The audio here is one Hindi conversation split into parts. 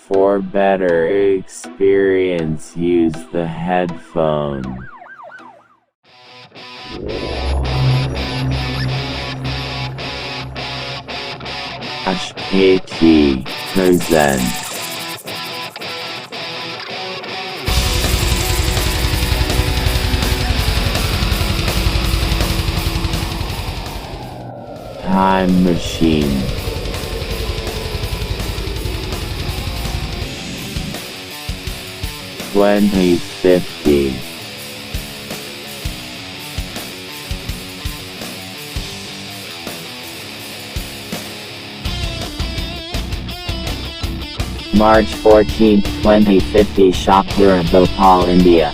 For better experience, use the headphone. KT presents Time Machine. (2050) March 14, 2050, Shapur, Bhopal, India.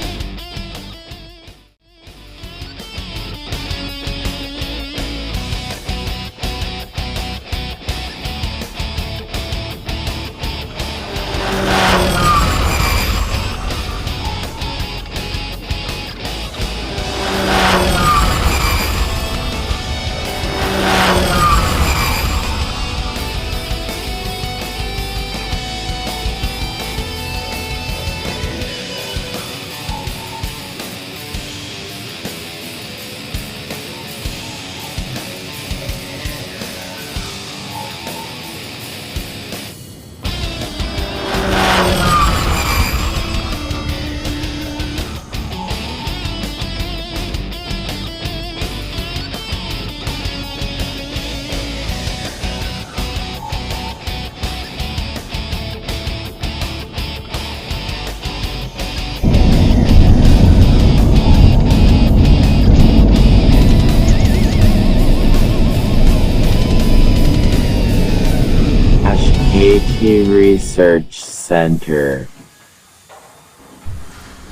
KT Research Center.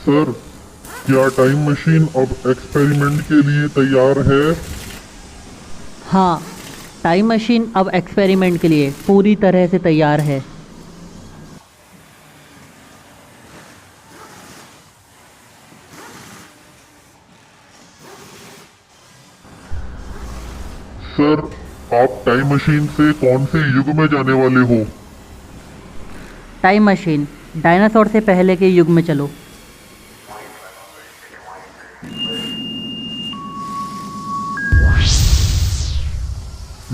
Sir, क्या टाइम मशीन अब एक्सपेरिमेंट के लिए तैयार है? हाँ, टाइम मशीन अब एक्सपेरिमेंट के लिए पूरी तरह से तैयार है। सर, आप टाइम मशीन से कौन से युग में जाने वाले हो? टाइम मशीन, डायनासोर से पहले के युग में चलो।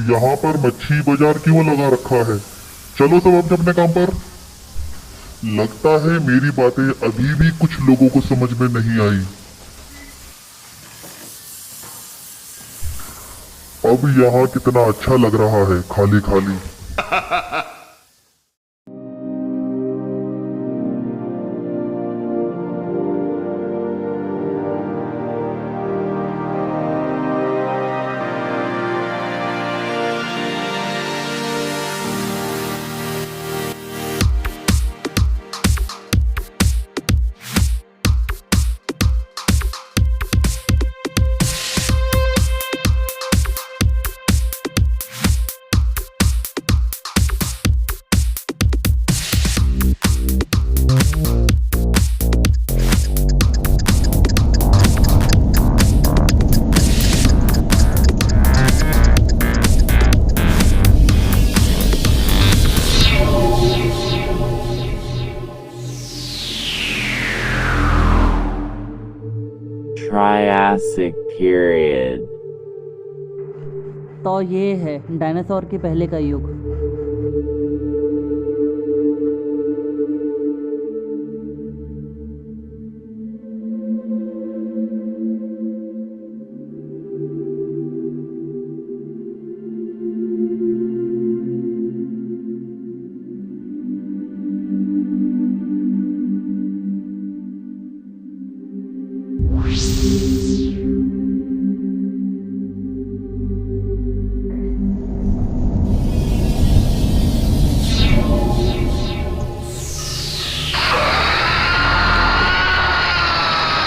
यहाँ पर मच्छी बाजार क्यों लगा रखा है? चलो सब अपने अपने काम पर। लगता है मेरी बातें अभी भी कुछ लोगों को समझ में नहीं आई। अब यहाँ कितना अच्छा लग रहा है, खाली खाली। Triassic period. तो ये है डायनासोर के पहले का युग।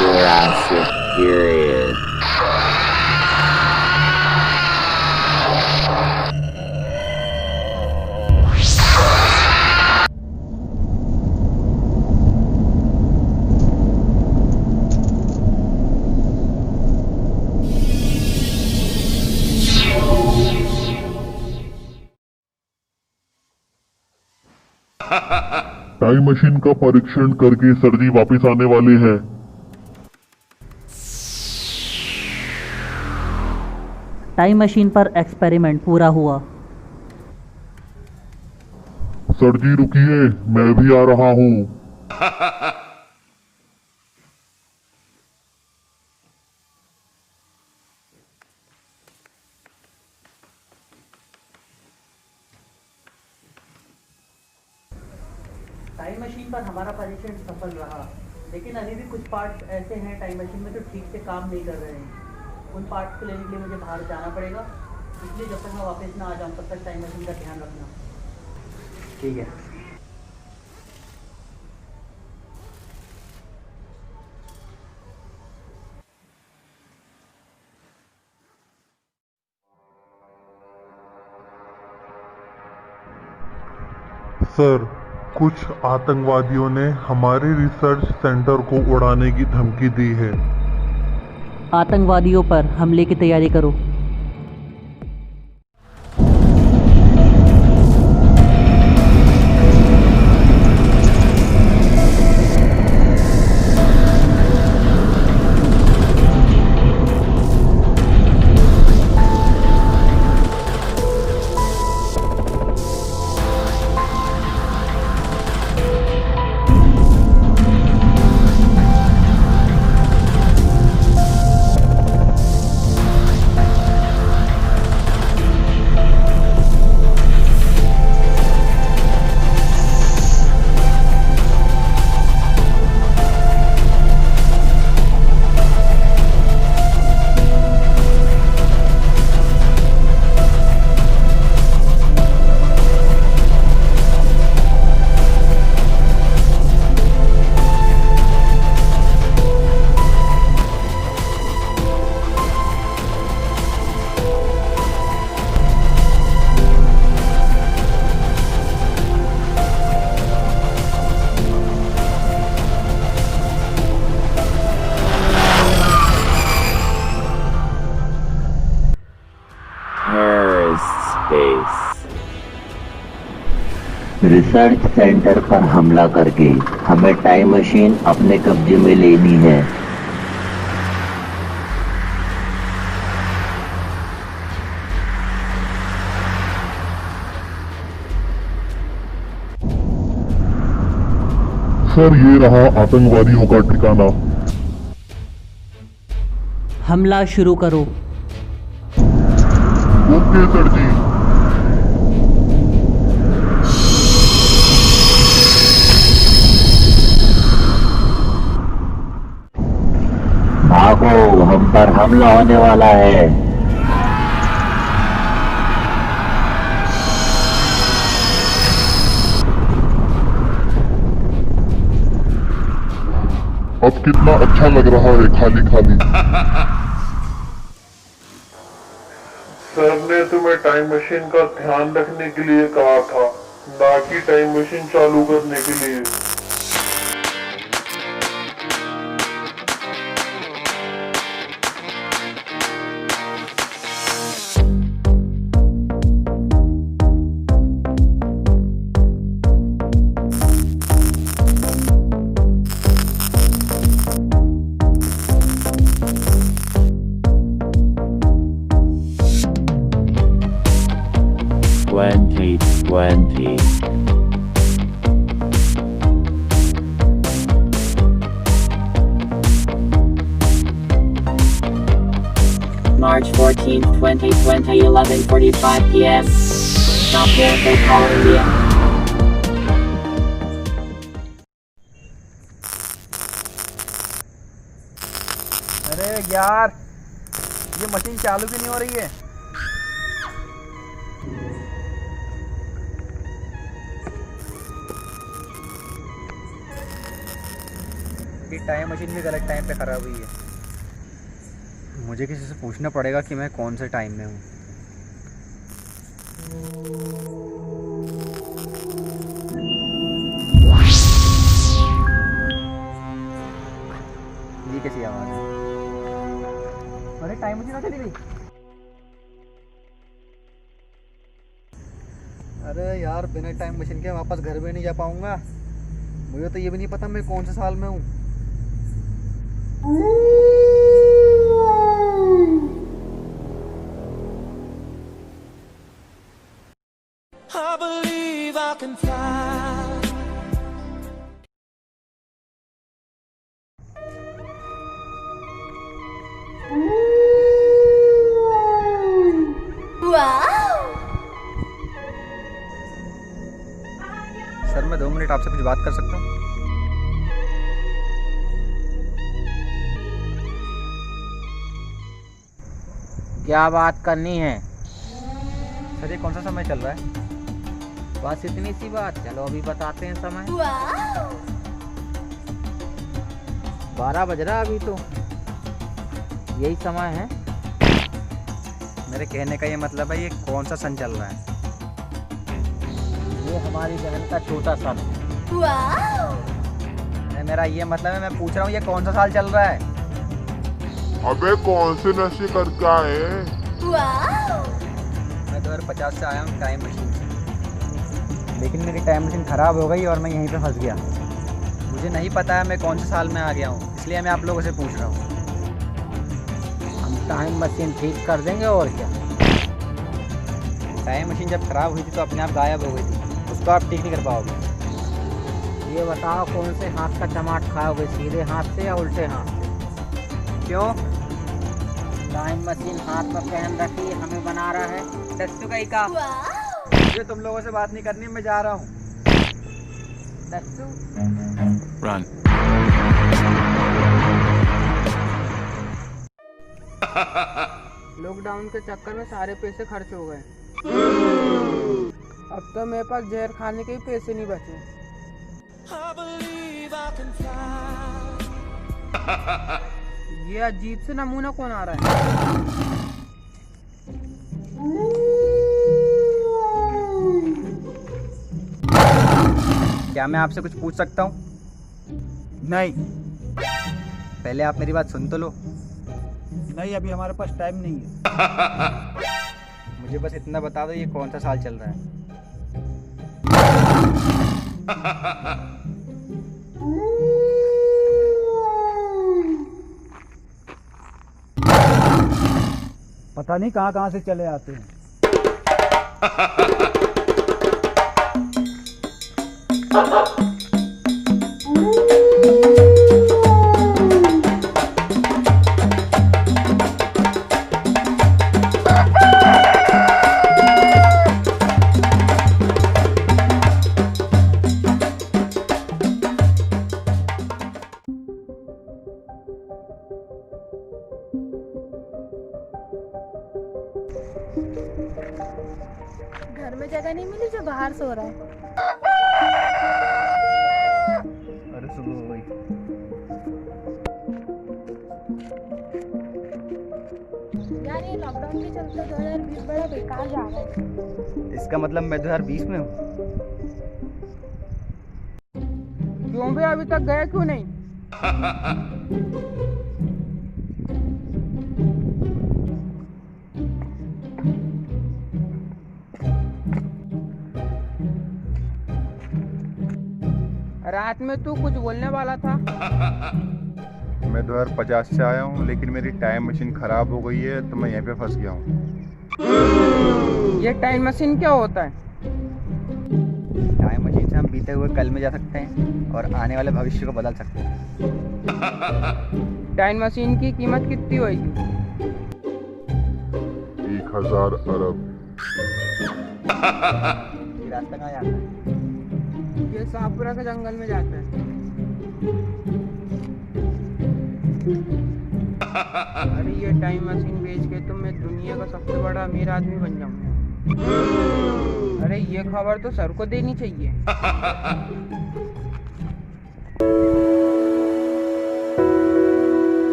Jurassic period. Ha ha ha! Time machine का परीक्षण करके सर जी वापिस आने वाले हैं। टाइम मशीन पर एक्सपेरिमेंट पूरा हुआ। सर जी रुकिए, मैं भी आ रहा हूँ। टाइम मशीन पर हमारा परीक्षण सफल रहा, लेकिन अभी भी कुछ पार्ट्स ऐसे हैं टाइम मशीन में जो ठीक से काम नहीं कर रहे हैं। उन पार्ट्स को लेने के लिए मुझे बाहर जाना पड़ेगा, इसलिए जब तक मैं वापस ना आ जाऊँ तब तक टाइम मशीन का ध्यान रखना। ठीक है। सर, कुछ आतंकवादियों ने हमारे रिसर्च सेंटर को उड़ाने की धमकी दी है। आतंकवादियों पर हमले की तैयारी करो। रिसर्च सेंटर पर हमला करके हमें टाइम मशीन अपने कब्जे में लेनी है। सर, ये रहा आतंकवादियों का ठिकाना। हमला शुरू करो। ओके सर जी। भागो, हम पर हमला होने वाला है। अब कितना अच्छा लग रहा है खाली खाली। सर ने तुम्हें टाइम मशीन का ध्यान रखने के लिए कहा था, ना कि टाइम मशीन चालू करने के लिए। March 14th, 2020, 11:45 p.m. Stop here, Bhopal, India. अरे यार, ये मशीन चालू क्यों नहीं हो रही है? ये टाइम मशीन भी गलत टाइम पे खराब हुई है। मुझे किसी से पूछना पड़ेगा कि मैं कौन से टाइम में हूँ। ये कैसी आवाज़ है? अरे टाइम मशीन आ चली गई। अरे यार, बिना टाइम मशीन के वापस घर भी नहीं जा पाऊंगा। मुझे तो ये भी नहीं पता मैं कौन से साल में हूँ। I believe I can fly. Sir मैं 2 मिनट आपसे कुछ बात कर सकता हूँ? क्या बात करनी है? सर ये कौन सा समय चल रहा है? बस इतनी सी बात, चलो अभी बताते हैं समय। 12 बज रहा अभी तो, यही समय है। मेरे कहने का ये मतलब है ये कौन सा सन चल रहा है? ये हमारी बहन का छोटा सन है। मेरा ये मतलब है, मैं पूछ रहा हूँ ये कौन सा साल चल रहा है? अबे कौन से नशे करके आए? मैं 2050 से आया हूँ टाइम मशीन से, लेकिन मेरी टाइम मशीन ख़राब हो गई और मैं यहीं पे फंस गया। मुझे नहीं पता है मैं कौन से साल में आ गया हूँ, इसलिए मैं आप लोगों से पूछ रहा हूँ। हम टाइम मशीन ठीक कर देंगे और क्या। टाइम मशीन जब ख़राब हुई थी तो अपने आप गायब हो गई थी, उसको आप ठीक नहीं कर पाओगे। ये बताओ कौन से हाथ का चमाट खाओगे, सीधे हाथ से या उल्टे हाथ से? क्यों? टाइम मशीन हाथ में पहन रखी हमें बना रहा है। दस्सू का ही का। मुझे तुम लोगों से बात नहीं करनी, मैं जा रहा हूँ। दस्सू Run. लॉकडाउन के चक्कर में सारे पैसे खर्च हो गए। अब तो मेरे पास जहर खाने के ही पैसे नहीं बचे। I believe I can fly. ये अजीब से नमूना कौन आ रहा है? क्या मैं आपसे कुछ पूछ सकता हूँ? नहीं पहले आप मेरी बात सुन तो लो। नहीं, अभी हमारे पास टाइम नहीं है। मुझे बस इतना बता दो ये कौन सा साल चल रहा है? पता नहीं कहाँ कहाँ से चले आते हैं। घर में जगह नहीं मिली जो बाहर सो रहा है। अरे सुबह हो गई। यार ये लॉकडाउन के चलते 2020 बड़ा बेकार जा रहा है। इसका मतलब मैं 2020 में हूँ? क्यों भी अभी तक गए क्यों नहीं? रात में तू कुछ बोलने वाला था। मैं 2050 से आया हूँ, लेकिन मेरी टाइम मशीन खराब हो गई है तो मैं यहीं पे फंस गया हूँ। ये टाइम मशीन क्या होता है? टाइम मशीन से हम बीते हुए कल में जा सकते हैं और आने वाले भविष्य को बदल सकते हैं। टाइम मशीन की कीमत कितनी होगी? 1000 अरब। ये रास्ता कहाँ जाता है? ये शाहपुरा के जंगल में जाता है। अरे ये टाइम मशीन बेच के तो मैं दुनिया का सबसे बड़ा अमीर आदमी बन जाऊंगा। अरे ये खबर तो सर को देनी चाहिए।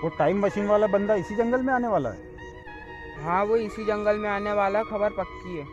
वो टाइम मशीन वाला बंदा इसी जंगल में आने वाला है। हाँ वो इसी जंगल में आने वाला, खबर पक्की है।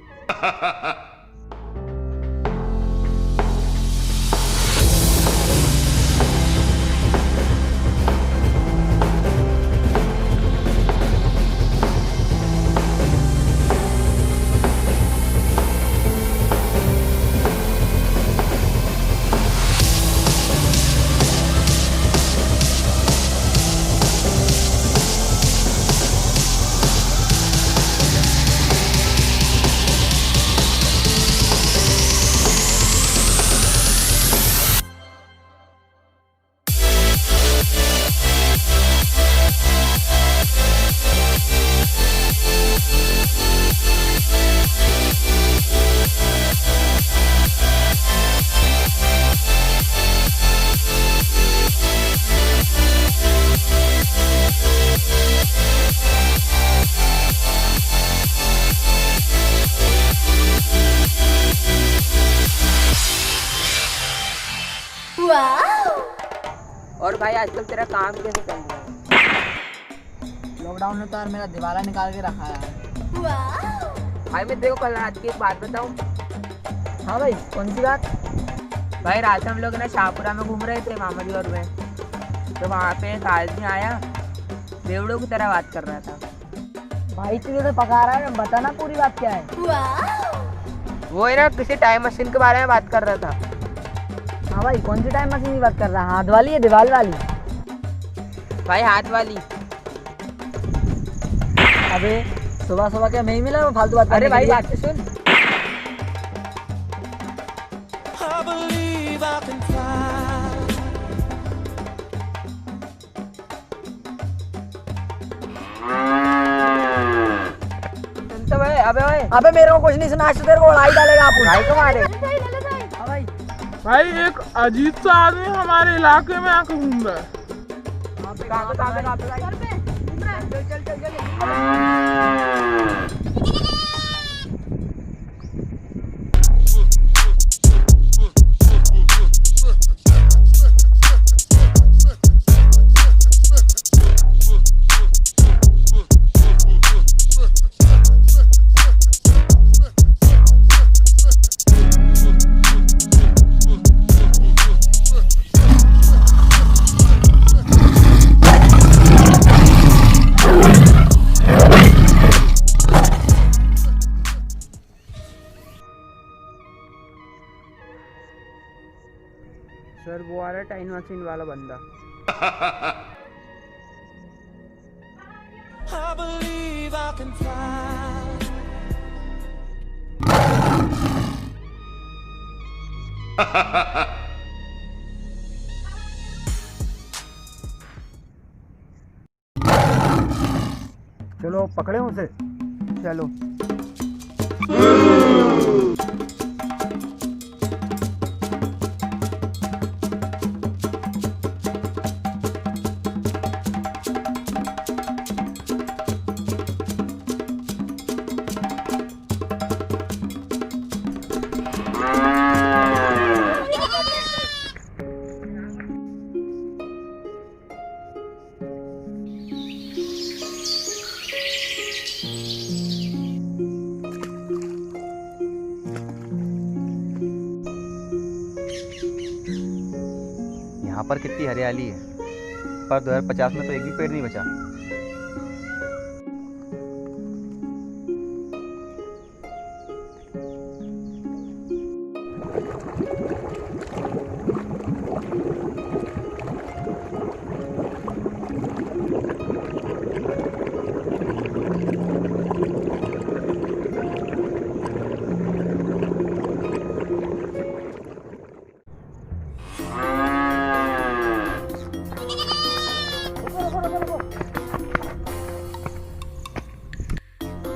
और भाई आजकल तेरा काम कैसे चल रहा है? लॉकडाउन ने तो यार मेरा दिवाला निकाल के रखा है। भाई मैं देखो कल रात की एक बात बताऊं। हाँ भाई, कौन सी बात? भाई रात हम लोग ना शाहपुरा में घूम रहे थे मामा जी और मैं, तो वहाँ पे एक आदमी आया, बेवड़ों की तरह बात कर रहा था। भाई तुझे तो पका रहा है, बता ना पूरी बात क्या है। वो है ना किसी टाइम मशीन के बारे में बात कर रहा था। हाँ भाई, कौन सी टाइम मशीन की बात कर रहा है? हाथ वाली या दीवार वाली? भाई हाथ वाली। अबे सुबह सुबह क्या नहीं मिला वो फालतू बात? अरे भाई बात तो सुन। I believe I can fly. सुन तो भाई। अबे भाई, अबे मेरे को कुछ नहीं सुना, आज तो तेरे को उड़ाई डालेगा आप। भाई को मारे। हाँ भाई, भाई एक अजीब सा आदमी हमारे इलाके में आके घूम रहा है। कहाँ पे? चल चल चल। सर वो आ रहा है टाइम मशीन वाला बंदा। I believe I can fly. चलो पकड़े उसे। चलो। यहाँ पर कितनी हरियाली है, पर 2050 में तो एक भी पेड़ नहीं बचा।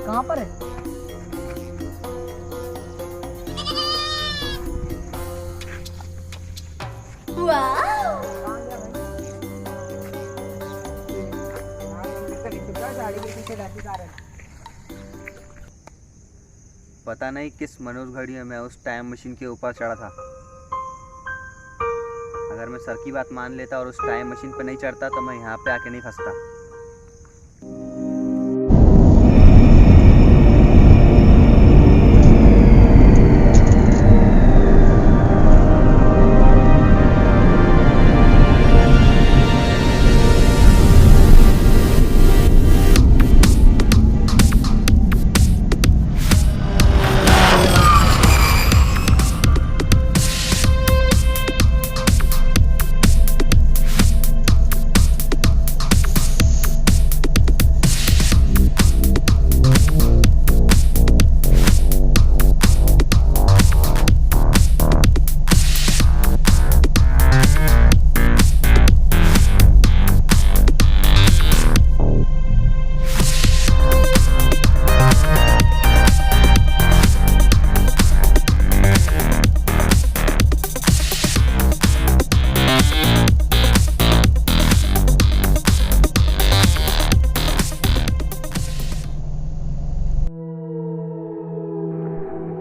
कहाँ पर है? पता नहीं किस मनोर घड़ी में मैं उस टाइम मशीन के ऊपर चढ़ा था। अगर मैं मैं सर की बात मान लेता और उस टाइम मशीन पर नहीं चढ़ता तो मैं यहाँ पे आके नहीं फंसता।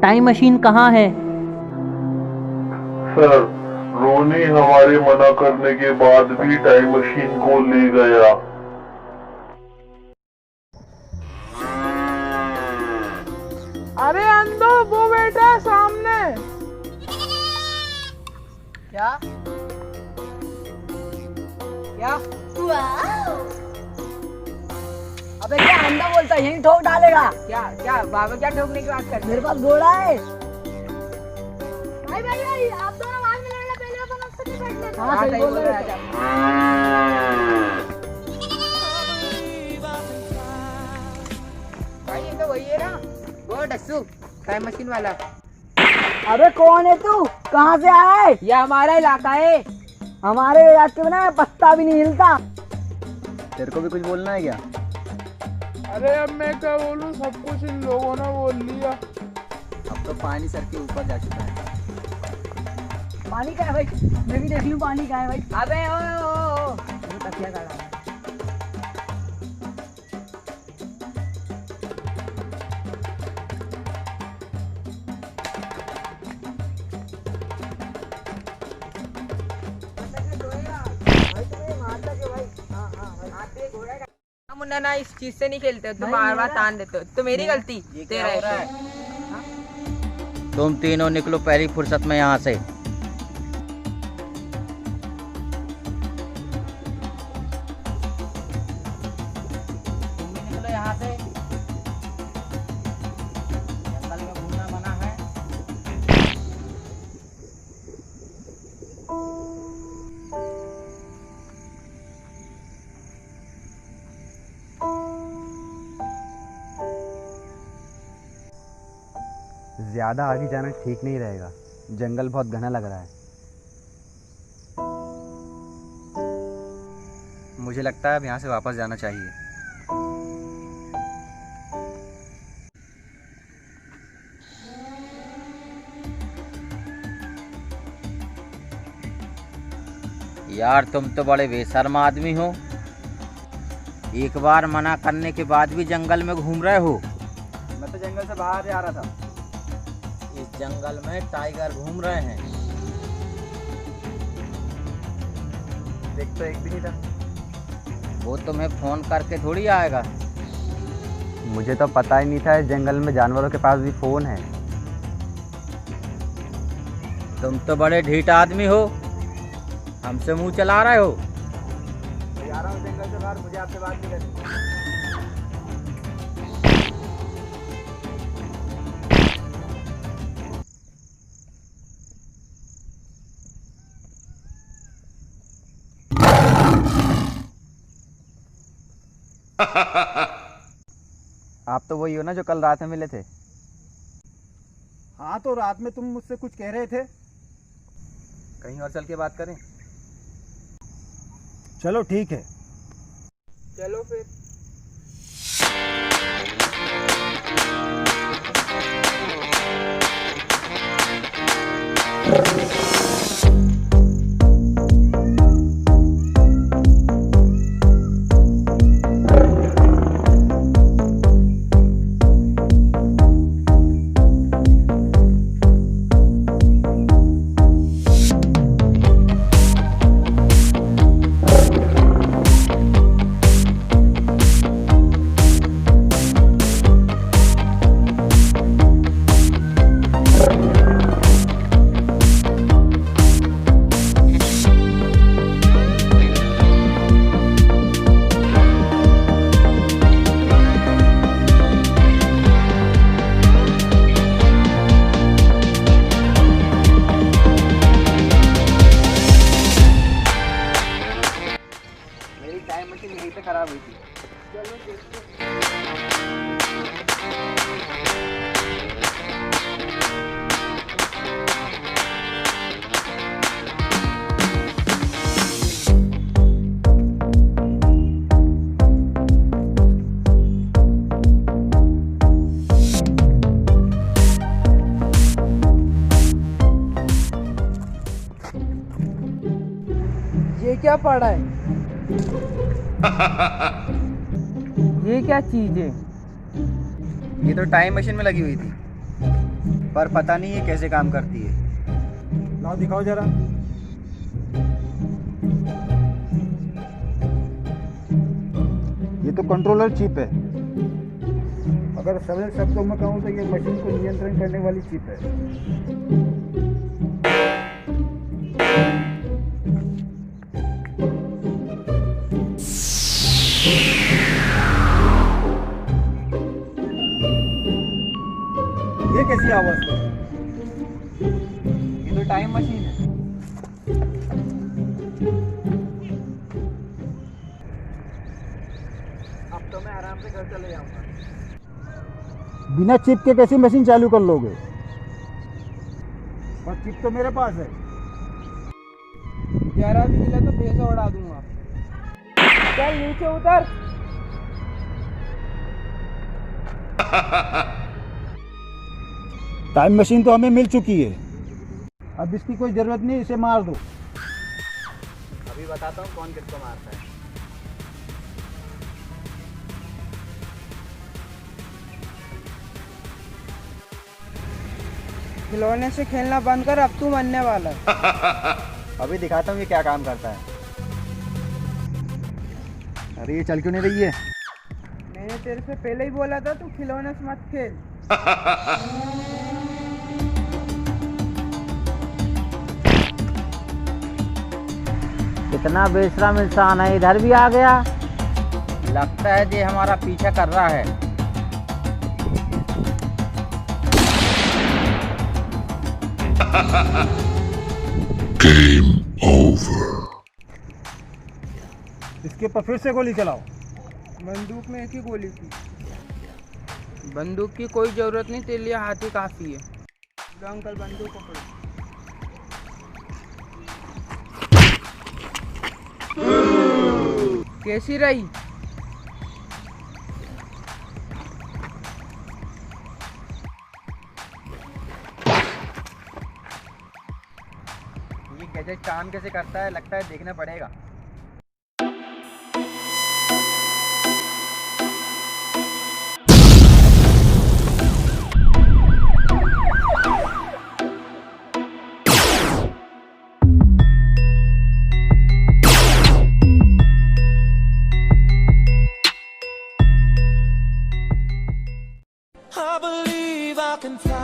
टाइम मशीन कहाँ है? सर, रोनी हमारे मना करने के बाद भी टाइम मशीन को ले गया। अरे अंदर वो बैठा है सामने। क्या? क्या? अबे क्या अंधा बोलता है, यहीं ठोक डालेगा। क्या क्या बाबा क्या ठोकने की बात कर रहे मेरे पास घोड़ा है। भाई भाई भाई आप दोनों बाद में लड़ना, पहले अपन उससे निपट लेते हैं। हाँ सही बोल रहे हो? भाई ये तो वही है ना, वो डस्सू टाइम मशीन वाला। अबे कौन है तू, कहाँ से आया है? ये हमारा इलाका है। हमारे इलाके में ना पत्ता भी नहीं हिलता। तेरे को भी कुछ बोलना है क्या? अरे अब मैं क्या बोलूं, सब कुछ इन लोगों ने बोल लिया। अब तो पानी सर के ऊपर जा चुका है। पानी का है भाई, मैं भी देख लूं पानी का है भाई। अबे ओ तकिया का डाला। मुन्ना ना इस चीज से नहीं खेलते हो, तुम बार बार तान देते हो, तो मेरी गलती तेरा है। तुम तीनों निकलो पहली फुर्सत में यहाँ से। निकलो यहाँ से, जंगल में घूमना मना है। ज़्यादा आगे जाना ठीक नहीं रहेगा, जंगल बहुत घना लग रहा है। मुझे लगता है अब यहाँ से वापस जाना चाहिए। यार तुम तो बड़े बेशर्म आदमी हो, एक बार मना करने के बाद भी जंगल में घूम रहे हो। मैं तो जंगल से बाहर जा रहा था। इस जंगल में टाइगर घूम रहे हैं। देख तो एक भी नहीं था। वो तुम्हें फोन करके थोड़ी आएगा। मुझे तो पता ही नहीं था इस जंगल में जानवरों के पास भी फोन है। तुम तो बड़े ढीठ आदमी हो, हमसे मुंह चला रहे हो। जा रहा हूँ जंगल से बाहर, मुझे आपसे बात नहीं करनी। आप तो वही हो ना जो कल रात में मिले थे? हाँ तो रात में तुम मुझसे कुछ कह रहे थे। कहीं और चल के बात करें? चलो ठीक है। चलो फिर। मशीन यहीं पे खराब हुई थी। ये क्या पड़ा है? ये क्या चीज है? ये तो टाइम मशीन में लगी हुई थी, पर पता नहीं ये कैसे काम करती है। लाओ दिखाओ जरा। ये तो कंट्रोलर चिप है। अगर सरल शब्दों में कहूँ तो ये मशीन को नियंत्रण करने वाली चिप है। ये कैसी आवाज है? ये तो टाइम मशीन है। अब तो मैं आराम से घर चले जाऊंगा। बिना चिप के कैसी मशीन चालू कर लोगे? और चिप तो मेरे पास है। जरा भी हिला तो पैसा उड़ा दूंगा। चल नीचे उतर। टाइम मशीन तो हमें मिल चुकी है, अब इसकी कोई जरूरत नहीं, इसे मार दो। अभी बताता हूँ कौन किसको मारता है। खिलौने से खेलना बंद कर, अब तू मरने वाला है। अभी दिखाता हूँ ये क्या काम करता है। अरे ये चल क्यों नहीं रही है? मैंने तेरे से पहले ही बोला था तू खिलौने से मत खेल। कितना बेशरम इंसान है, इधर भी आ गया। लगता है ये हमारा पीछा कर रहा है। Game over. इसके ऊपर फिर से गोली चलाओ। बंदूक में एक ही गोली थी। बंदूक की कोई जरूरत नहीं, तेरे लिए हाथी काफी है। लो अंकल बंदूक पकड़ो। कैसी रही? ये गैजेट काम कैसे करता है लगता है देखना पड़ेगा। I believe I can fly.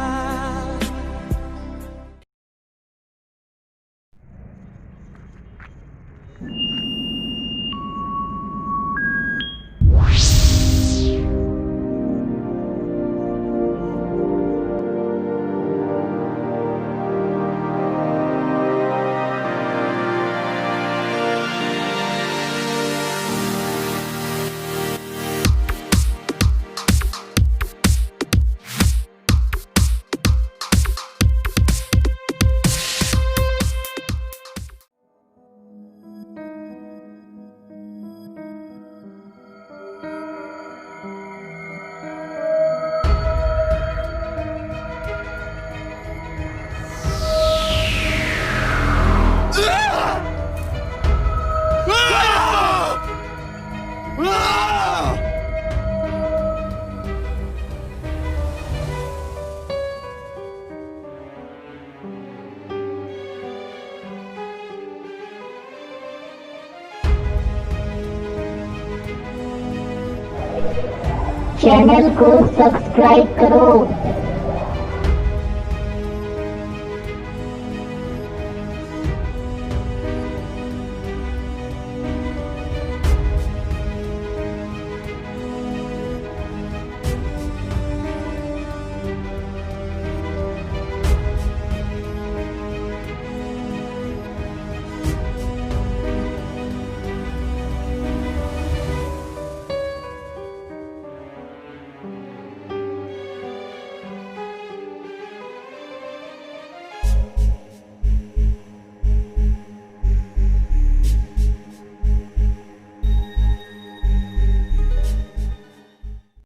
Channel को सब्सक्राइब करो।